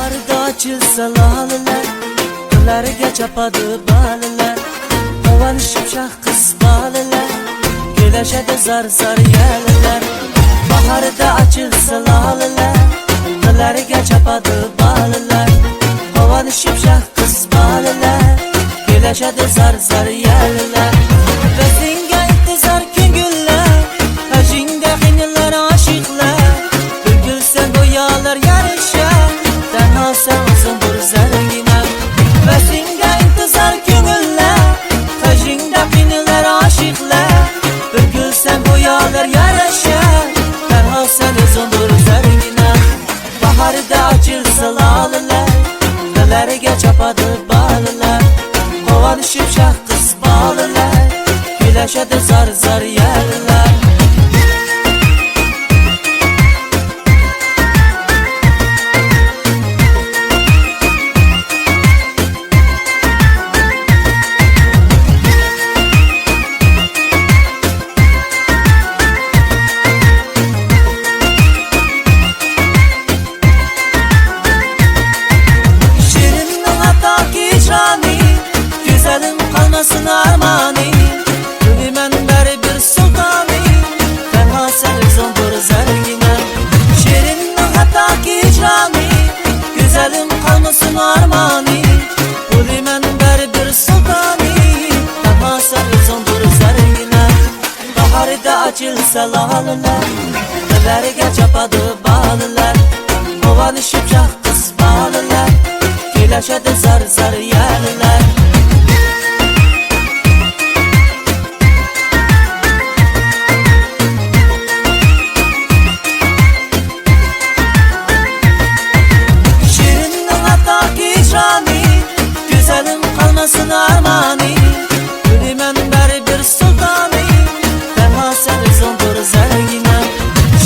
Baharda açılsa laleler, güllerge çapadı baleler. Havan şimşak kız baleler, güleşede zar zar yeleler. Baharda açılsa laleler, güllerge çapadı baleler. Havan şimşak kız baleler, güleşede zar zar yeleler. Vezinge intizar küngüller, hacinde hiniler aşıklar. Bülbül sen goyalar yarışa, tenha sen uzundur zergine. Vezinge intizar küngüller, hacinde hiniler aşıklar. Bülbül sen goyalar yarışa, tenha sen uzundur zergine. Baharda açılsa laleler, güllerge çapadı baleler. Havan şimşak kız baleler, güleşede zar zar yerler. Şirin'in hataki icrani, güzelim kalmasın armani. Gülümen beri bir sultani, tenha sen uzundur zergine. Şirin'in hataki icrani, güzelim kalmasın armani. Gülümen beri bir sultani, tenha sen uzundur zergine. Baharda açılsa laleler, güllerge çapadı baleler. Havan şimşak kız baleler, güleşede zar zar yerler. Şirin'in hataki icrani, güzelim kalmasın armani. Gülümen beri bir sultani, tenha sen uzundur zergine.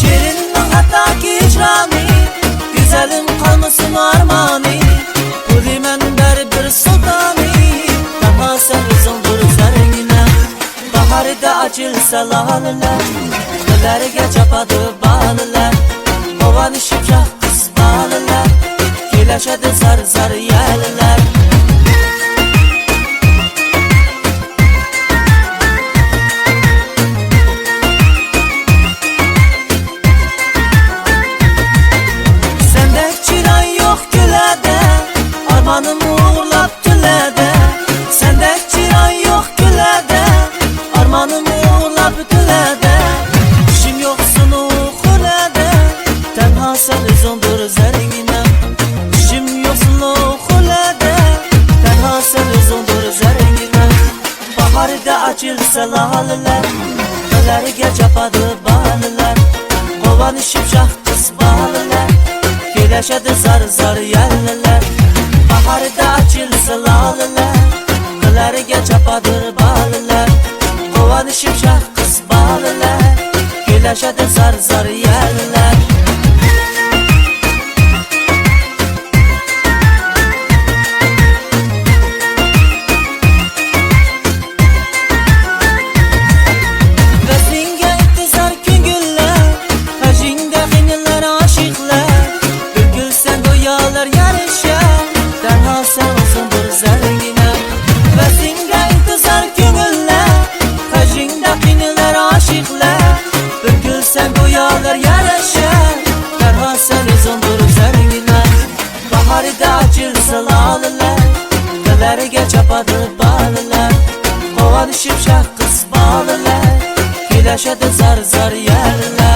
Şirin'in hataki icrani, güzelim kalmasın armani. Gülümen beri bir sultani, tenha sen uzundur zergine. Baharda açılsa laleler, güllerge çapadı baleler. Havan şimşak kız baleler, güleşede zar zar yerler. Sende çıran yok gülede, armanım uğurlap tülede. Sende çıran yok gülede, armanım uğurlap tülede. İşim yoksun uğulede, tenha sen uzundur zergine. İşim yoksun uğulede, tenha sen uzundur zergine. Baharda açılsa laleler, güllerge çapadı baleler. Havan şimşak kız baleler, güleşede zar zar yerler. Baharda açılsa laleler, güllerge çapadı baleler. Havan şimşak kız baleler, güleşede zar zar yerler. Vezinge intizar küngüller, hacinde hiniler aşıklar. Bülbül sen goyalar yarışa, tenha sen uzundur zergine. Vezinge intizar küngüller, hacinde hiniler aşıklar. Bülbül sen goyalar yarışa, tenha sen uzundur zergine. Baharda açılsa laleler, güllerge çapadı baleler. Havan şimşak kız baleler, güleşede zar zar yerler.